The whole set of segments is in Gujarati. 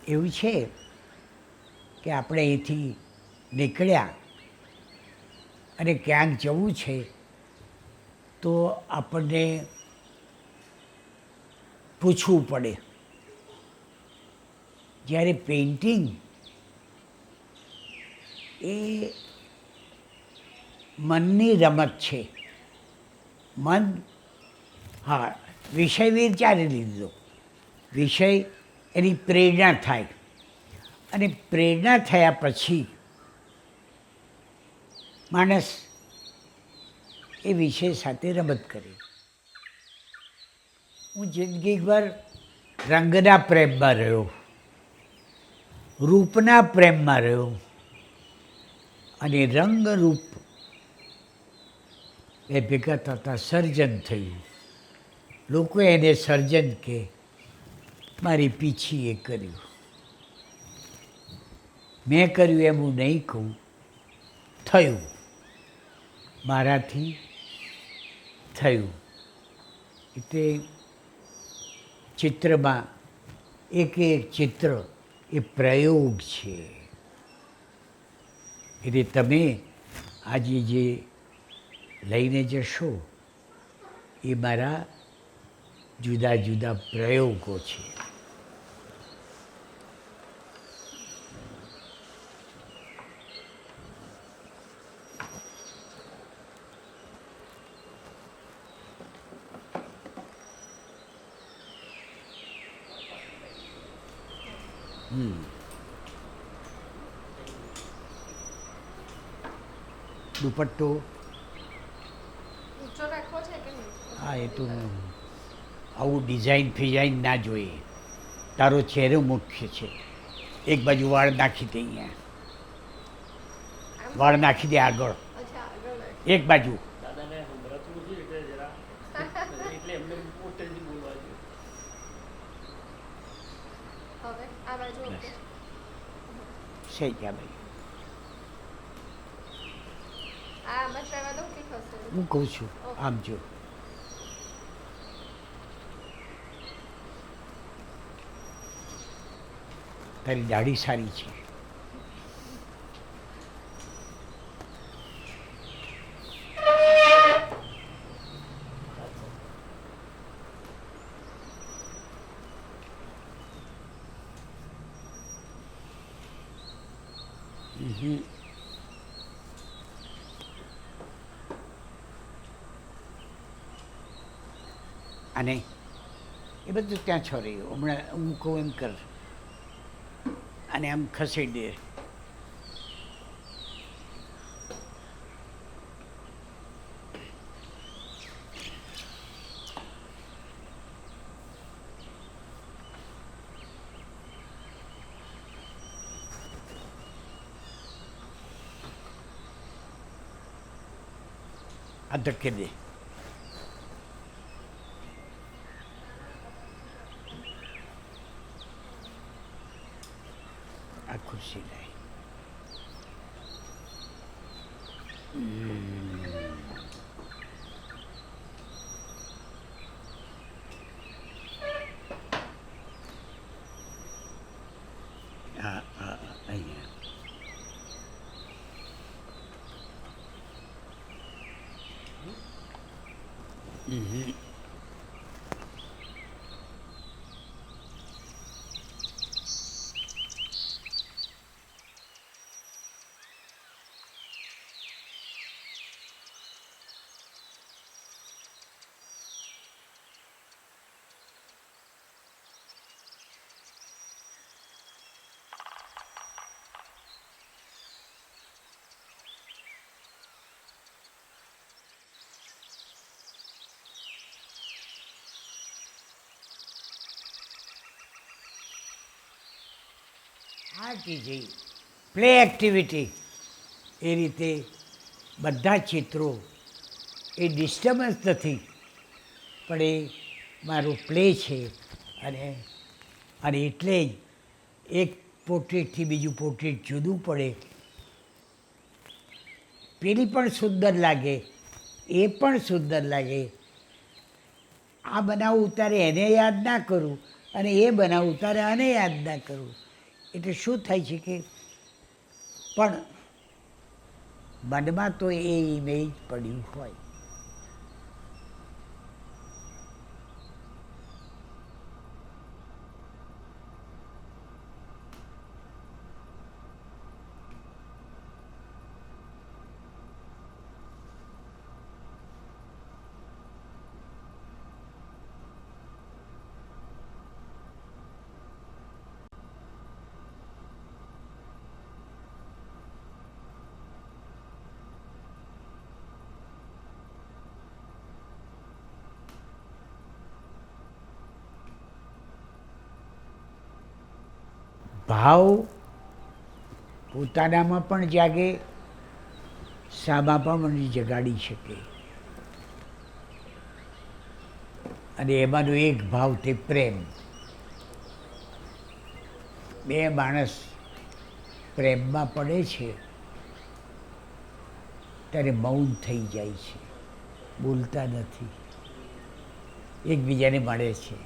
એવું છે કે આપણે અહીંથી નીકળ્યા અને ક્યાંક જવું છે તો આપણને પૂછવું પડે. જ્યારે પેઇન્ટિંગ એ મનની રમત છે. મન, હા, વિષય વિચારી લીધો, વિષય એની પ્રેરણા થાય અને પ્રેરણા થયા પછી માણસ એ વિષય સાથે રમત કરે. હું જિંદગીભર રંગના પ્રેમમાં રહ્યો, રૂપના પ્રેમમાં રહ્યો અને રંગરૂપ એ ભેગા થતાં સર્જન થયું. લોકો એને સર્જન કહે, મારી પીછી એ કર્યું. મેં કર્યું એમ હું નહીં કહું, થયું, મારાથી થયું. એટલે ચિત્રમાં એક ચિત્ર એ પ્રયોગ છે. એટલે તમે આજે જે લઈને જશો એ મારા જુદા જુદા પ્રયોગો છે. દુપટ્ટો, હા, એ તો આવું ડિઝાઇન ફિઝાઇન ના જોઈએ. તારો ચહેરો મુખ્ય છે. એક બાજુ વાળ નાખી દે, અહીંયા વાળ નાખી દે આગળ, એક બાજુ. સહી ગયા ભાઈ, હું કહું છું આમ જો. તારી દાઢી સારી છે. અને એ બધું ત્યાં છોડી, હમણાં હું કહું એમ કર અને આમ ખસેડી દે. આ ધક્કે દે. આ ખુરશી લાય. હા, અહીંયા. આ ચીજ પ્લે એક્ટિવિટી, એ રીતે બધા ચિત્રો એ ડિસ્ટર્બન્સ નથી, પણ એ મારું પ્લે છે. અને એટલે જ એક પોર્ટ્રેટથી બીજું પોર્ટ્રેટ જુદું પડે. પેલી પણ સુંદર લાગે, એ પણ સુંદર લાગે. આ બનાવ ઉતારે એને યાદ ના કરું અને એ બનાવ ઉતારે આને યાદ ના કરું, એટલે શું થાય છે કે પણ મનમાં તો એ ઇમેજ પડ્યું હોય. ભાવ પોતાનામાં પણ જાગે, સામામાં પણ જગાડી શકે, અને એમાંનો એક ભાવ તે પ્રેમ. બે માણસ પ્રેમમાં પડે છે ત્યારે મૌન થઈ જાય છે, બોલતા નથી, એકબીજાને મળે છે.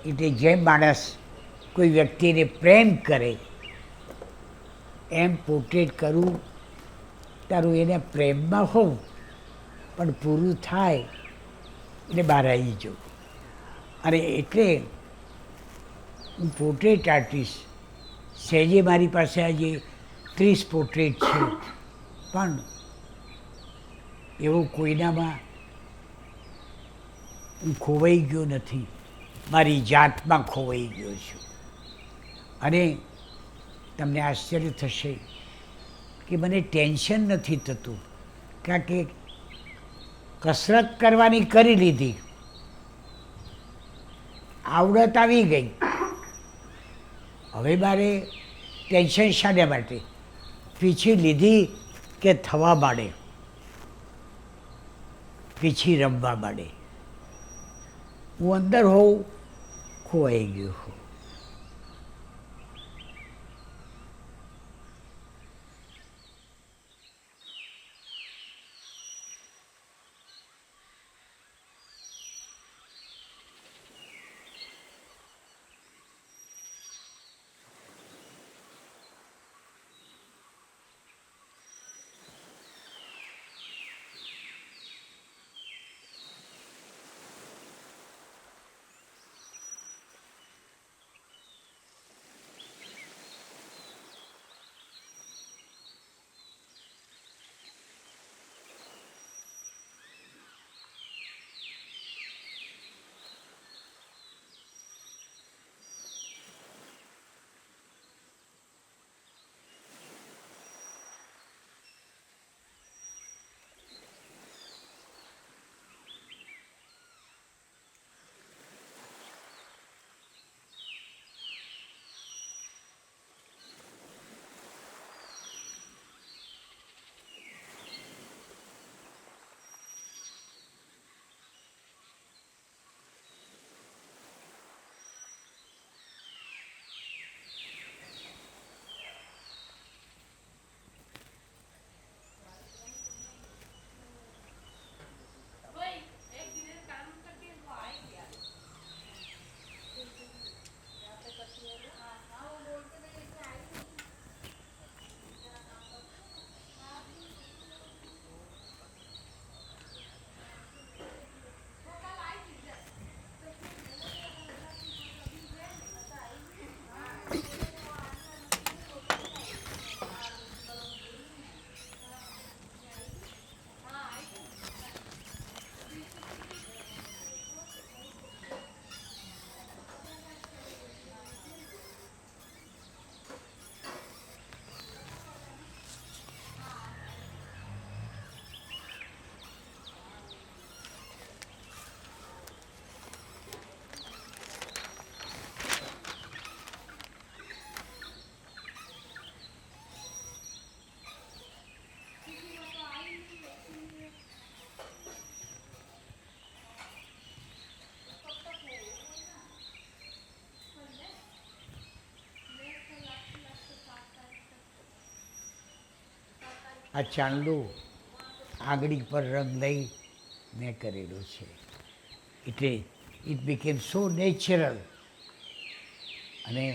એટલે જેમ માણસ કોઈ વ્યક્તિને પ્રેમ કરે એમ પોર્ટ્રેટ કરવું, તારું એને પ્રેમમાં હોઉં પણ પૂરું થાય એટલે બહાર આવી જવું. અને એટલે હું પોર્ટ્રેટ આર્ટિસ્ટ, સહેજે મારી પાસે આજે 30 પોર્ટ્રેટ છે, પણ એવું કોઈનામાં હું ખોવાઈ ગયો નથી, મારી જાતમાં ખોવાઈ ગયો છું. અને તમને આશ્ચર્ય થશે કે મને ટેન્શન નથી થતું, કારણ કે કસરત કરવાની કરી લીધી, આવડત આવી ગઈ, હવે મારે ટેન્શન શાના માટે? પીછી લીધી કે થવા માંડે, પીછી રમવા માંડે. હું અંદર હોઉં, ખોવાઈ ગયો હોઉં. આ ચાંદલો, આંગળી પર રંગ લઈ મેં કરેલો છે. એટલે ઇટ બીકેમ સો નેચરલ. અને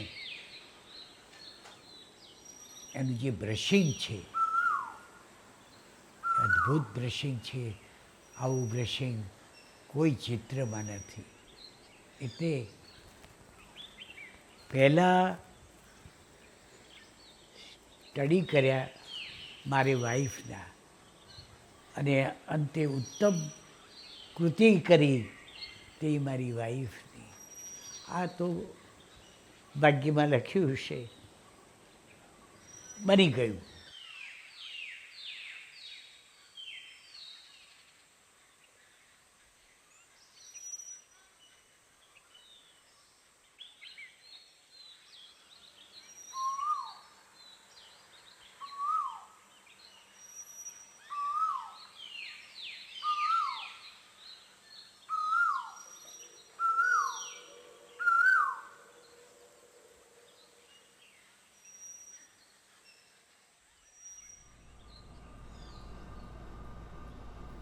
એનું જે બ્રશિંગ છે, અદ્ભુત બ્રશિંગ છે. આવું બ્રશિંગ કોઈ ચિત્રમાં નથી. એટલે પહેલાં સ્ટડી કર્યા મારી વાઈફના, અને અંતે ઉત્તમ કૃતિ કરી તે મારી વાઈફની. આ તો ભાગ્યમાં લખ્યું છે, બની ગયું.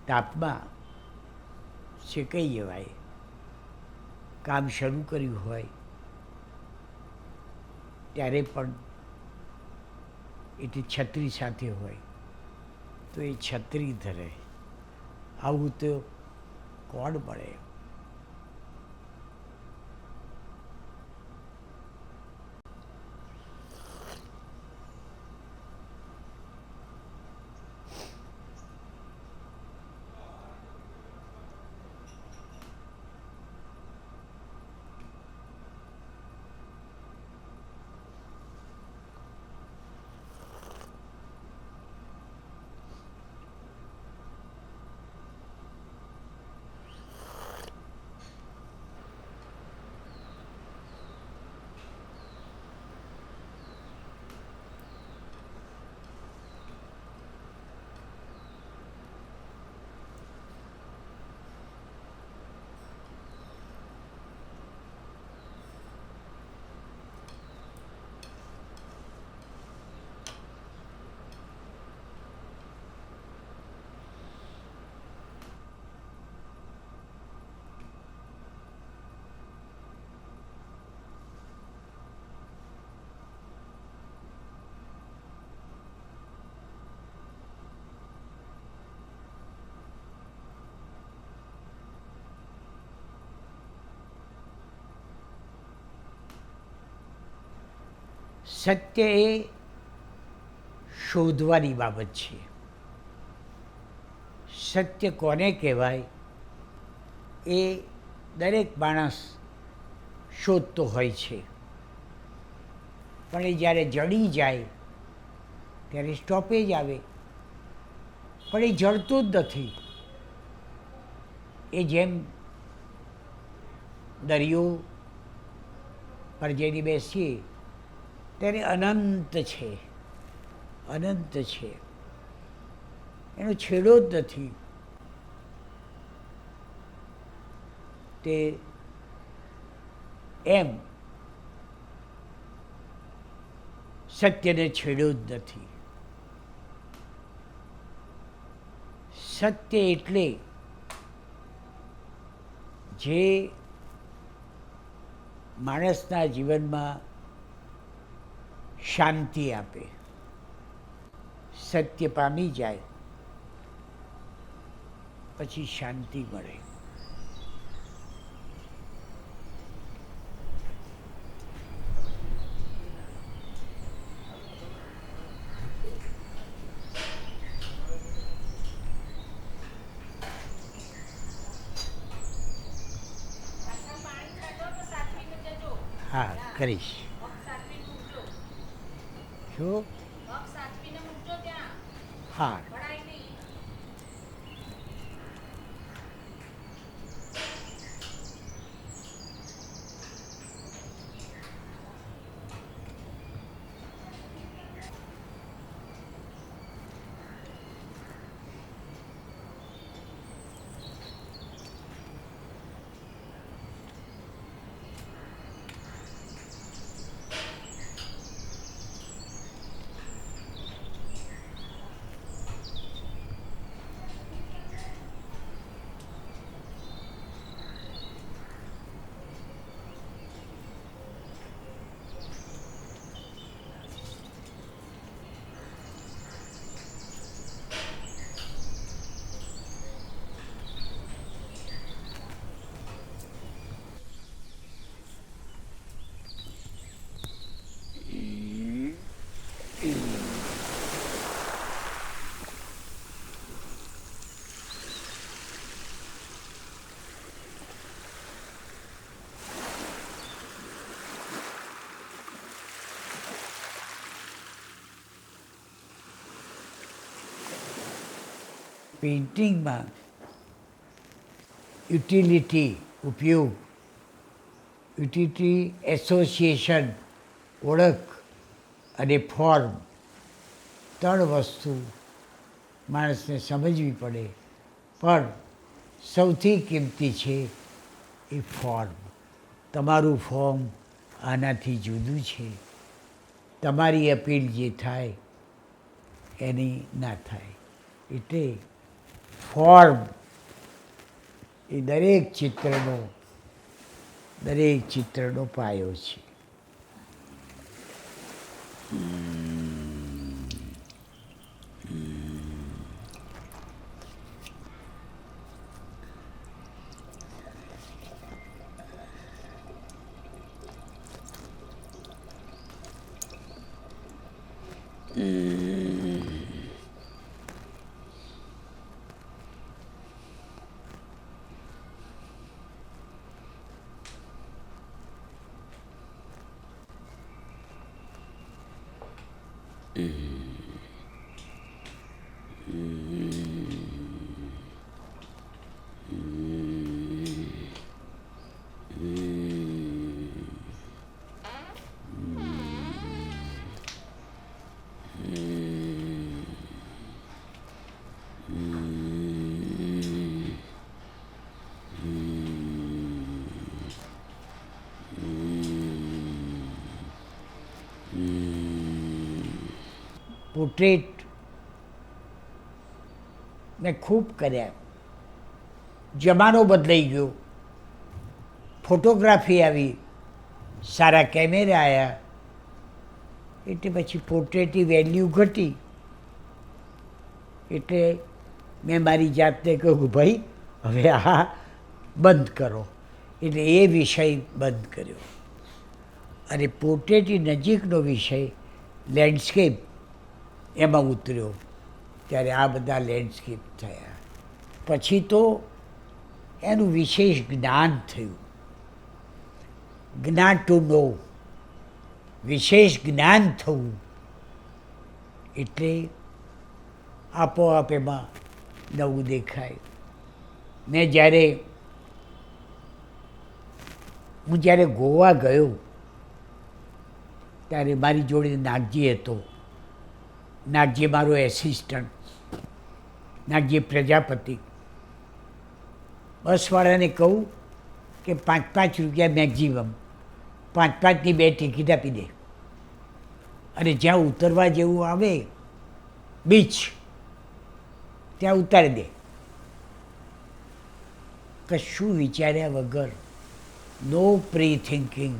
તાપમાં શેકાઈ જવાય, કામ શરૂ કર્યું હોય ત્યારે પણ એટલે છત્રી સાથે હોય તો એ છત્રી ધરે. આવું તો કોણ મળે? સત્ય એ શોધવાની બાબત છે. સત્ય કોને કહેવાય એ દરેક માણસ શોધતો હોય છે, પણ એ જ્યારે જડી જાય ત્યારે સ્ટોપેજ આવે. પણ એ જડતું જ નથી. એ જેમ દરિયો પર જઈને બેસીએ ત્યારે અનંત છે, અનંત છે, એનો છેડો જ નથી. તે એમ સત્યને છેડો જ નથી. સત્ય એટલે જે માણસના જીવનમાં શાંતિ આપે. સત્ય પામી જાય પછી શાંતિ મળે. હા, કરીશ. શું? હા. પેઇન્ટિંગમાં યુટિલિટી ઉપયોગ, યુટિલિટી એસોસિએશન ઓળખ અને ફોર્મ, ત્રણ વસ્તુ માણસને સમજવી પડે. પણ સૌથી કિંમતી છે એ ફોર્મ. તમારું ફોર્મ આનાથી જુદું છે. તમારી અપીલ જે થાય એની ના થાય. એટલે ફોર્મ એ દરેક ચિત્રનો પાયો છે. પોર્ટ્રેટ મેં ખૂબ કર્યા. જમાનો બદલાઈ ગયો, ફોટોગ્રાફી આવી, સારા કેમેરા આવ્યા, એટલે પછી પોર્ટ્રેટની વેલ્યુ ઘટી. એટલે મેં મારી જાતને કહ્યું કે ભાઈ હવે આ બંધ કરો. એટલે એ વિષય બંધ કર્યો અને પોર્ટ્રેટની નજીકનો વિષય લેન્ડસ્કેપ એમાં ઉતર્યો. ત્યારે આ બધા લેન્ડસ્કેપ થયા. પછી તો એનું વિશેષ જ્ઞાન થયું. જ્ઞાન ટુ નો, વિશેષ જ્ઞાન થવું એટલે આપોઆપ એમાં નવું દેખાય. હું જ્યારે ગોવા ગયો ત્યારે મારી જોડે નાગજી હતો. નાગજી મારો એસિસ્ટન્ટ, નાગજી પ્રજાપતિ. બસવાળાને કહું કે 5 રૂપિયા મેક્ઝિમમ, 5ની 2 ટિકિટ આપી દે અને જ્યાં ઉતરવા જેવું આવે બીચ ત્યાં ઉતારી દે. કશું વિચાર્યા વગર, નો પ્રી થિંકિંગ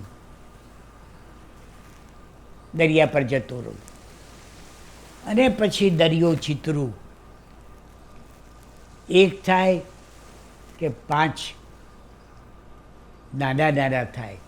દરિયા પર જતો રહું અને પછી દરિયો ચિતરું. એક થાય કે 5 નાના નાના થાય.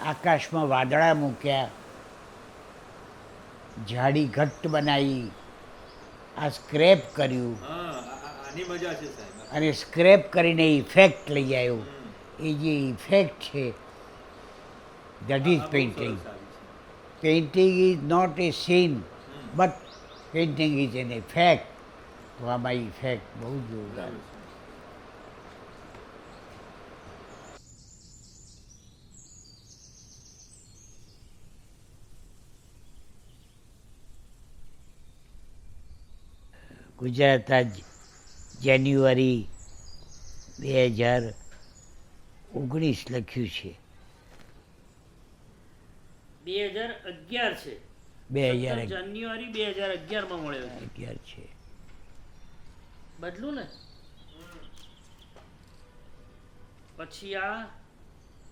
આકાશમાં વાદળા મૂક્યા, ઝાડી ઘટ્ટ બનાવી, આ સ્ક્રેપ કર્યું અને સ્ક્રેપ કરીને ઇફેક્ટ લઈ આવ્યો. એ જે ઇફેક્ટ છે that is painting. Painting is not a scene but painting is an effect. તો આમાં ઇફેક્ટ બહુ જોરદાર. ગુજરાત આજ જાન્યુઆરી 2019 લખ્યું છે. 2011 છે. જાન્યુઆરી 2011 મળ્યો છે. 11 છે. બદલું ને પછી આ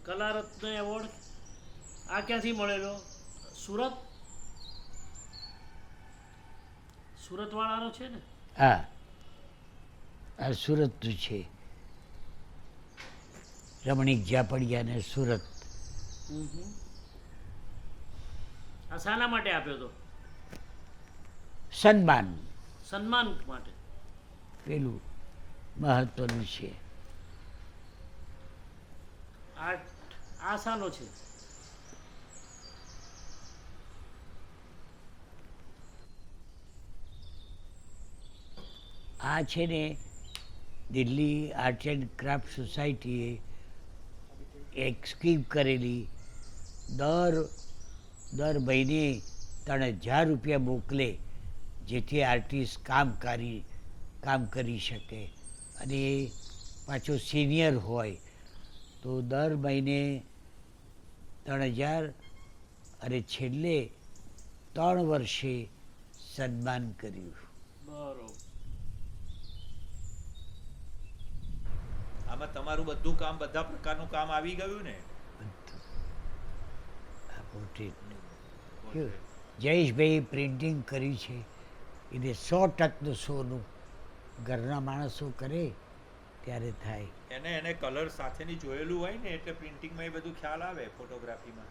કલારત્ન એવોર્ડ આ ક્યાંથી મળેલો? સુરત વાળાનો છે ને? હા, આ સુરતનું છે. રમણીક જાપડિયાને સુરત. આ શાના માટે આપ્યો તો? સન્માન સન્માન માટે. પેલું મહત્વનું છે. આ શાનો છે? આ છે ને દિલ્હી આર્ટ એન્ડ ક્રાફ્ટ સોસાયટીએ એક સ્કીમ કરેલી. દર મહિને 3000 રૂપિયા મોકલે, જેથી આર્ટિસ્ટ કામ કરી શકે. અને એ પાછો સિનિયર હોય તો દર મહિને 3000 અને છેલ્લે 3 વર્ષે સન્માન કર્યું. બરોબર. આમાં તમારું બધું કામ, બધા પ્રકારનું કામ આવી ગયું ને? જયેશભાઈ પ્રિન્ટિંગ કર્યું છે, એને 100% સોનું. ઘરના માણસો કરે ત્યારે થાય. એને કલર સાથેની જોયેલું હોય ને, એટલે પ્રિન્ટિંગમાં એ બધું ખ્યાલ આવે. ફોટોગ્રાફીમાં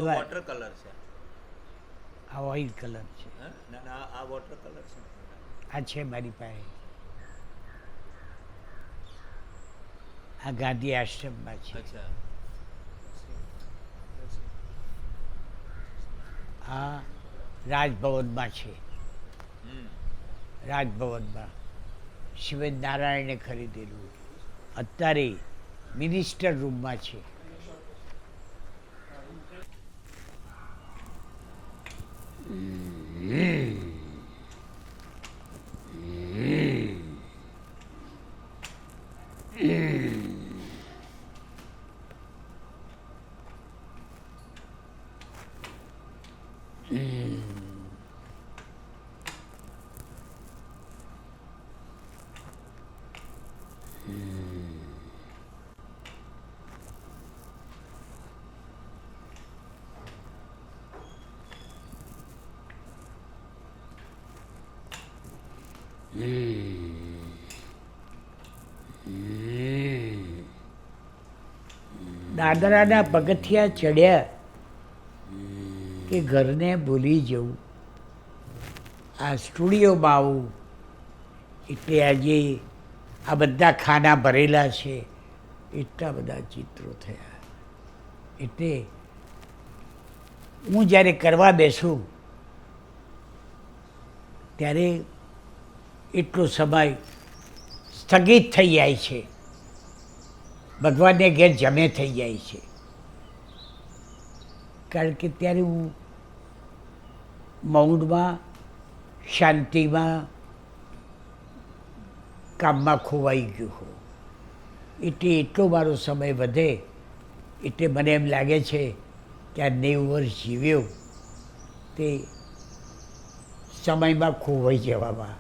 વોટર કલર છે, આ ઓઇલ કલર છે. ના, આ વોટર કલર છે. આ છે મારી પાસે. આ ગાંધી આશ્રમમાં છે. અચ્છા. આ રાજભવનમાં છે. રાજભવનમાં શિવેન નારાયણે ખરીદેલું. અત્યારે મિનિસ્ટર રૂમમાં છે. દાદરાના પગથિયા ચડ્યા કે ઘરને ભૂલી જવું. આ સ્ટુડિયોમાં આવું એટલે આજે આ બધા ખાના ભરેલા છે, એટલા બધા ચિત્રો થયા. એટલે હું જ્યારે કરવા બેસું ત્યારે એટલો સમય સ્થગિત થઈ જાય છે, ભગવાનને ઘેર જમે થઈ જાય છે. કારણ કે ત્યારે હું મૌનમાં, શાંતિમાં, કામમાં ખોવાઈ ગયો હોઉં. એટલે એટલો મારો સમય વધે. એટલે મને એમ લાગે છે કે આ 90 વર્ષ જીવ્યો તે સમયમાં ખોવાઈ જવામાં.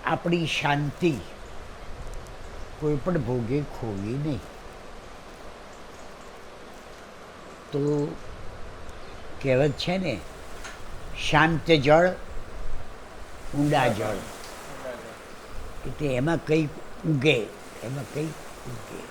આપણી શાંતિ કોઈ પણ ભોગે ખોવી નહીં. તો કહેવત છે ને, શાંત જળ ઊંડા જળ, એટલે એમાં કંઈક ઉગે, એમાં કંઈક ઉગે.